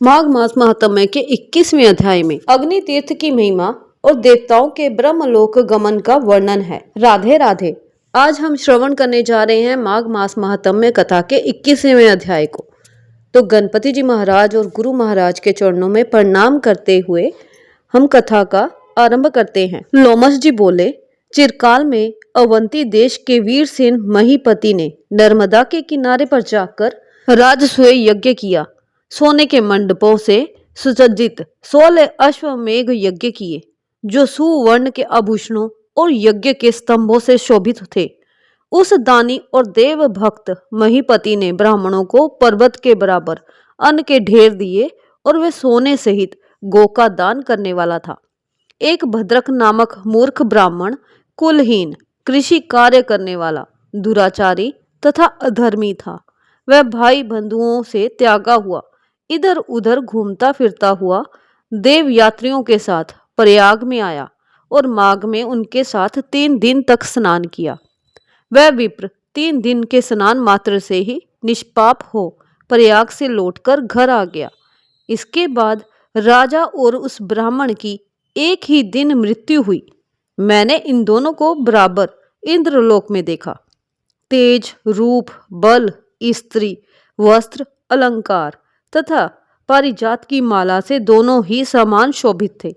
माघ मास महात्म्य के 21वें अध्याय में अग्नि तीर्थ की महिमा और देवताओं के ब्रह्मलोक गमन का वर्णन है। राधे राधे। आज हम श्रवण करने जा रहे हैं माघ मास महात्म्य कथा के 21वें अध्याय को। तो गणपति जी महाराज और गुरु महाराज के चरणों में प्रणाम करते हुए हम कथा का आरंभ करते हैं। लोमस जी बोले, चिरकाल में अवंती देश के वीरसेन महीपति ने नर्मदा के किनारे पर जाकर राजसूय यज्ञ किया। सोने के मंडपों से सुसज्जित 16 अश्वमेघ यज्ञ किए, जो सुवर्ण के आभूषणों और यज्ञ के स्तंभों से शोभित थे। उस दानी और देव भक्त महीपति ने ब्राह्मणों को पर्वत के बराबर अन्न के ढेर दिए और वे सोने सहित गौ का दान करने वाला था। एक भद्रक नामक मूर्ख ब्राह्मण, कुलहीन, कृषि कार्य करने वाला, दुराचारी तथा अधर्मी था। वह भाई बंधुओं से त्यागा हुआ इधर उधर घूमता फिरता हुआ देव यात्रियों के साथ प्रयाग में आया और माघ में उनके साथ 3 दिन तक स्नान किया। वह विप्र 3 दिन के स्नान मात्र से ही निष्पाप हो प्रयाग से लौटकर घर आ गया। इसके बाद राजा और उस ब्राह्मण की एक ही दिन मृत्यु हुई। मैंने इन दोनों को बराबर इंद्रलोक में देखा। तेज, रूप, बल, स्त्री, वस्त्र, अलंकार तथा पारिजात की माला से दोनों ही समान शोभित थे।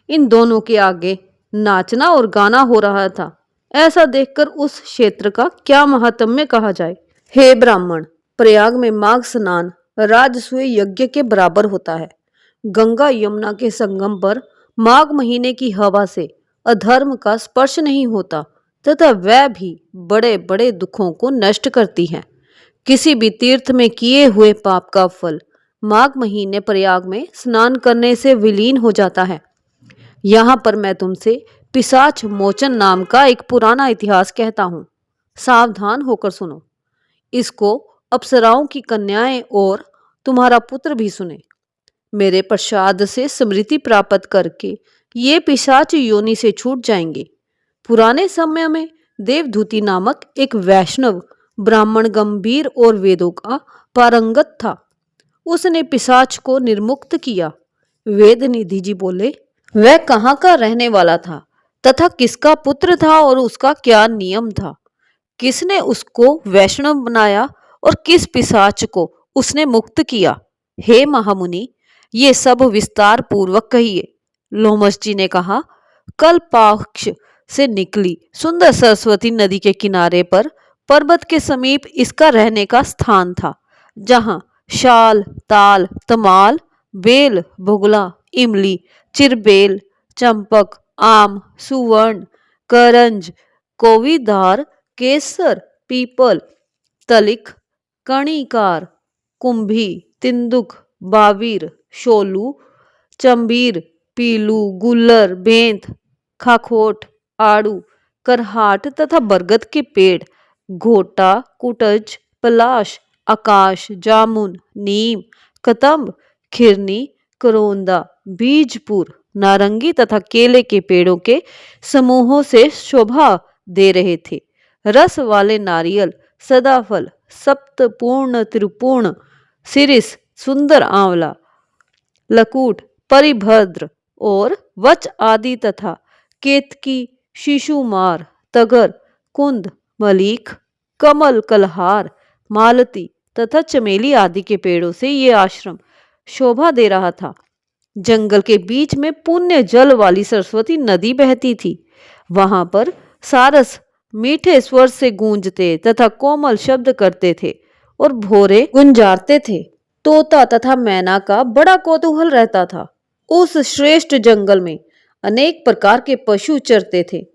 इन दोनों के आगे नाचना और गाना हो रहा था। ऐसा देखकर उस क्षेत्र का क्या महात्म्य कहा जाए। हे ब्राह्मण, प्रयाग में माघ स्नान राजसूय यज्ञ के बराबर होता है। गंगा यमुना के संगम पर माघ महीने की हवा से अधर्म का स्पर्श नहीं होता तथा वह भी बड़े बड़े दुखों को नष्ट करती है। किसी भी तीर्थ में किए हुए पाप का फल माघ महीने प्रयाग में स्नान करने से विलीन हो जाता है। यहाँ पर मैं तुमसे पिशाच मोचन नाम का एक पुराना इतिहास कहता हूँ। सावधान होकर सुनो। इसको अप्सराओं की कन्याएं और तुम्हारा पुत्र भी सुने। मेरे प्रसाद से स्मृति प्राप्त करके ये पिशाच योनि से छूट जाएंगे। पुराने समय में देवधूति नामक एक वैष्णव ब्राह्मण गंभीर और वेदों का पारंगत था। उसने पिशाच को निर्मुक्त किया। वेद निधि जी बोले, वह कहाँ का रहने वाला था तथा किसका पुत्र था और उसका क्या नियम था? किसने उसको वैष्णव बनाया और किस पिशाच को उसने मुक्त किया? हे महामुनि, ये सब विस्तार पूर्वक कहिए। लोमस जी ने कहा, कल पाक्ष से निकली सुंदर सरस्वती नदी के किनारे पर पर्वत के समीप इसका रहने का स्थान था, जहां शाल, ताल, तमाल, बेल, बुगला, इमली, चिरबेल, चंपक, आम, सुवर्ण, करंज, कोवीधार, केसर, पीपल, तलिक, कणिकार, कुंभी, तिंदुक, बावीर, शोलू, चंबीर, पीलू, गुल्लर, बेंत, खाखोट, आड़ू, करहाट तथा बरगद के पेड़, घोटा, कुटज, पलाश, आकाश, जामुन, नीम, कदम्ब, खिरनी, करोंदा, बीजपुर, नारंगी तथा केले के पेड़ों के समूहों से शोभा दे रहे थे। रस वाले नारियल, सदाफल, सप्तपूर्ण, त्रिपूर्ण, सिरिस, सुंदर आंवला, लकुट, परिभद्र और वच आदि तथा केतकी, शिशुमार, तगर, कुंद, मलीख, कमल, कलहार, मालती तथा चमेली आदि के पेड़ों से ये आश्रम शोभा दे रहा था। जंगल के बीच में पुण्य जल वाली सरस्वती नदी बहती थी। वहां पर सारस मीठे स्वर से गूंजते तथा कोमल शब्द करते थे और भोरे गुंजारते थे। तोता तथा मैना का बड़ा कौतूहल रहता था। उस श्रेष्ठ जंगल में अनेक प्रकार के पशु चरते थे।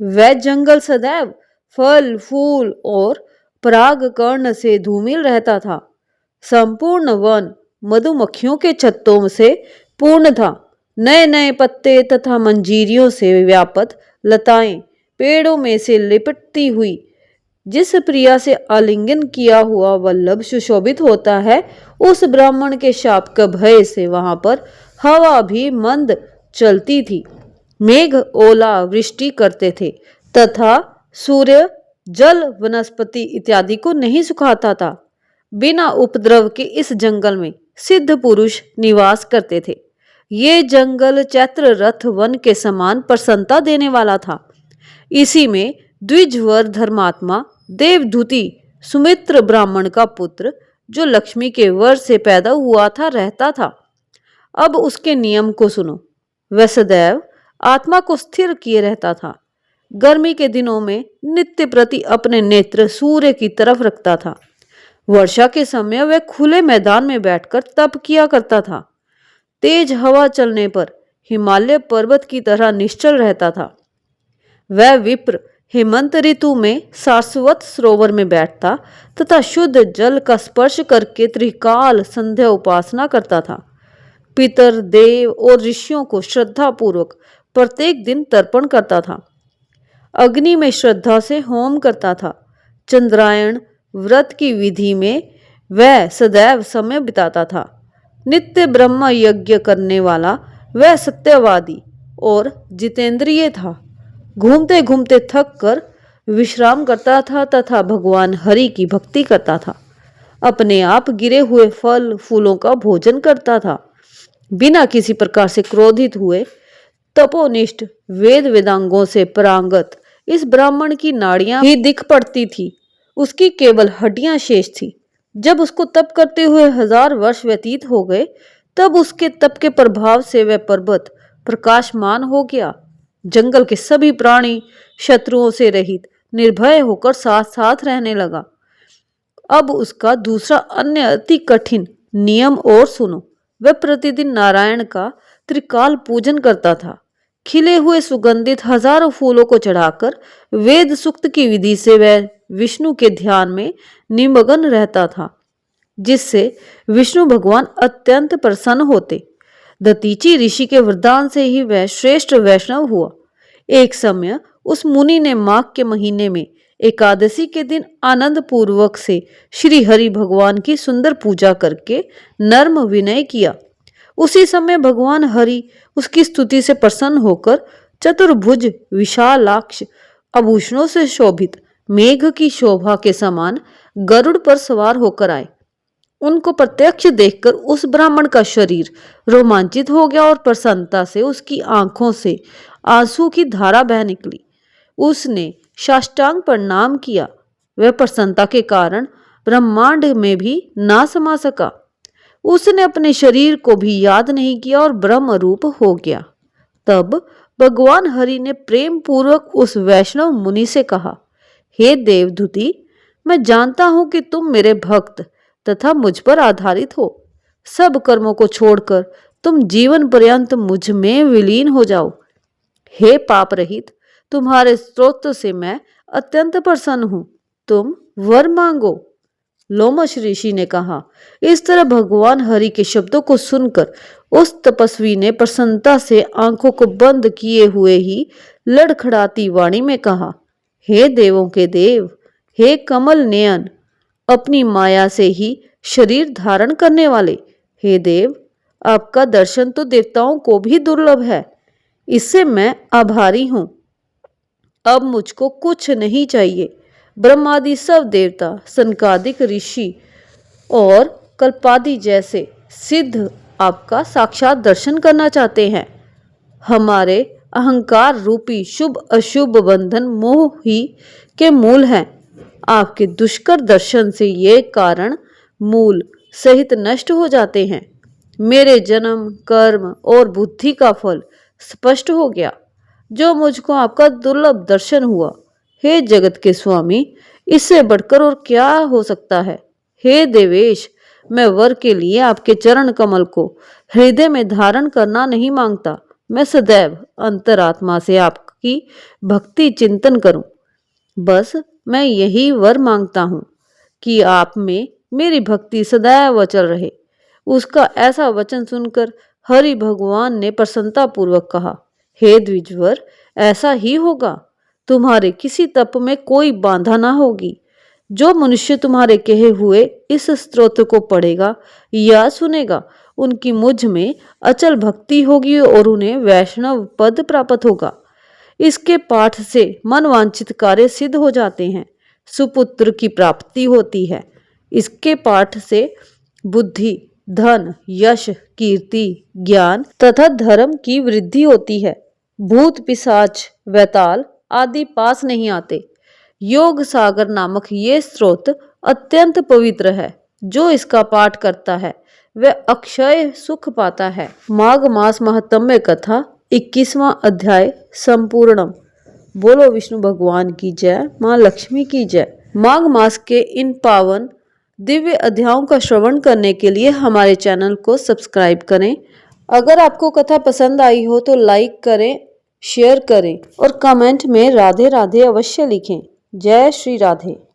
वह जंगल सदैव फल, फूल और परागकर्ण से धूमिल रहता था। संपूर्ण वन मधुमक्खियों के छत्तों से पूर्ण था। नए नए पत्ते तथा मंजीरियों से व्याप्त लताएं पेड़ों में से लिपटती हुई, जिस प्रिया से आलिंगन किया हुआ वल्लभ सुशोभित होता है, उस ब्राह्मण के शाप का भय से वहां पर हवा भी मंद चलती थी। मेघ ओला वृष्टि करते थे तथा सूर्य जल, वनस्पति इत्यादि को नहीं सुखाता था। बिना उपद्रव के इस जंगल में सिद्ध पुरुष निवास करते थे। ये जंगल चैत्र रथ वन के समान प्रसन्नता देने वाला था। इसी में द्विजवर धर्मात्मा देवधूति सुमित्र ब्राह्मण का पुत्र, जो लक्ष्मी के वर से पैदा हुआ था, रहता था। अब उसके नियम को सुनो। वह सदैव आत्मा को स्थिर किए रहता था। गर्मी के दिनों में नित्य प्रति अपने नेत्र सूर्य की तरफ रखता था। वर्षा के समय वह खुले मैदान में बैठकर तप किया करता था। तेज हवा चलने पर हिमालय पर्वत की तरह निश्चल रहता था। वह विप्र हेमंत ऋतु में सारस्वत सरोवर में बैठता तथा शुद्ध जल का स्पर्श करके त्रिकाल संध्या उपासना करता था। पितर, देव और ऋषियों को श्रद्धा पूर्वक प्रत्येक दिन तर्पण करता था। अग्नि में श्रद्धा से होम करता था। चंद्रायण व्रत की विधि में वह सदैव समय बिताता था। नित्य ब्रह्म यज्ञ करने वाला वह सत्यवादी और जितेंद्रिय था। घूमते घूमते थक कर विश्राम करता था तथा भगवान हरि की भक्ति करता था। अपने आप गिरे हुए फल फूलों का भोजन करता था। बिना किसी प्रकार से क्रोधित हुए तपोनिष्ठ वेद वेदांगों से परांगत इस ब्राह्मण की नाड़ियां ही दिख पड़ती थी। उसकी केवल हड्डियां शेष थी। जब उसको तप करते हुए 1000 वर्ष व्यतीत हो गए, तब उसके तप के प्रभाव से वह पर्वत प्रकाशमान हो गया। जंगल के सभी प्राणी शत्रुओं से रहित निर्भय होकर साथ साथ रहने लगा। अब उसका दूसरा अन्य अति कठिन नियम और सुनो। वह प्रतिदिन नारायण का त्रिकाल पूजन करता था। खिले हुए सुगंधित हजारों फूलों को चढ़ाकर वेद सूक्त की विधि से वह विष्णु के ध्यान में निमग्न रहता था, जिससे विष्णु भगवान अत्यंत प्रसन्न होते। दतीची ऋषि के वरदान से ही वह श्रेष्ठ वैष्णव हुआ। एक समय उस मुनि ने माघ के महीने में एकादशी के दिन आनंद पूर्वक से श्री हरि भगवान की सुंदर पूजा करके नर्म विनय किया। उसी समय भगवान हरि उसकी स्तुति से प्रसन्न होकर चतुर्भुज विशालाक्ष आभूषणों से शोभित मेघ की शोभा के समान गरुड़ पर सवार होकर आए। उनको प्रत्यक्ष देखकर उस ब्राह्मण का शरीर रोमांचित हो गया और प्रसन्नता से उसकी आंखों से आंसू की धारा बह निकली। उसने साष्टांग प्रणाम किया। वह प्रसन्नता के कारण ब्रह्मांड में भी ना समा सका। उसने अपने शरीर को भी याद नहीं किया और ब्रह्म रूप हो गया। तब भगवान हरि ने प्रेम पूर्वक उस वैष्णव मुनि से कहा, हे देवधूति, मैं जानता हूं कि तुम मेरे भक्त तथा मुझ पर आधारित हो। सब कर्मों को छोड़कर तुम जीवन पर्यंत मुझ में विलीन हो जाओ। हे पाप रहित, तुम्हारे स्तोत्र से मैं अत्यंत प्रसन्न हूं। तुम वर मांगो। लोमश ऋषि ने कहा। इस तरह भगवान हरि के शब्दों को सुनकर उस तपस्वी ने प्रसन्नता से आंखों को बंद किए हुए ही लड़खड़ाती वाणी में कहा, हे देवों के देव, हे कमल नयन, अपनी माया से ही शरीर धारण करने वाले, हे देव, आपका दर्शन तो देवताओं को भी दुर्लभ है। इससे मैं आभारी हूं। अब मुझको कुछ नहीं चाहिए। ब्रह्मादि सब देवता, सनकादिक ऋषि और कल्पादि जैसे सिद्ध आपका साक्षात दर्शन करना चाहते हैं। हमारे अहंकार रूपी शुभ अशुभ बंधन मोह ही के मूल हैं। आपके दुष्कर दर्शन से ये कारण मूल सहित नष्ट हो जाते हैं। मेरे जन्म, कर्म और बुद्धि का फल स्पष्ट हो गया, जो मुझको आपका दुर्लभ दर्शन हुआ। हे जगत के स्वामी, इससे बढ़कर और क्या हो सकता है। हे देवेश, मैं वर के लिए आपके चरण कमल को हृदय में धारण करना नहीं मांगता। मैं सदैव अंतरात्मा से आपकी भक्ति चिंतन करूं। बस मैं यही वर मांगता हूं कि आप में मेरी भक्ति सदैव अचल रहे। उसका ऐसा वचन सुनकर हरि भगवान ने प्रसन्नता पूर्वक कहा, हे द्विजवर, ऐसा ही होगा। तुम्हारे किसी तप में कोई बाधा ना होगी। जो मनुष्य तुम्हारे कहे हुए इस स्तोत्र को पढ़ेगा या सुनेगा, उनकी मुझ में अचल भक्ति होगी और उन्हें वैष्णव पद प्राप्त होगा। इसके पाठ से मनवांछित कार्य सिद्ध हो जाते हैं। सुपुत्र की प्राप्ति होती है। इसके पाठ से बुद्धि, धन, यश, कीर्ति, ज्ञान तथा धर्म की वृद्धि होती है। भूत, पिशाच, वैताल आदि पास नहीं आते। योग सागर नामक ये स्रोत अत्यंत पवित्र है। जो इसका पाठ करता है वह अक्षय सुख पाता है। माघ मास महात्म्य कथा 21वां अध्याय संपूर्णम। बोलो विष्णु भगवान की जय, माँ लक्ष्मी की जय। माघ मास के इन पावन दिव्य अध्यायों का श्रवण करने के लिए हमारे चैनल को सब्सक्राइब करें। अगर आपको कथा पसंद आई हो तो लाइक करें, शेयर करें और कमेंट में राधे राधे अवश्य लिखें। जय श्री राधे।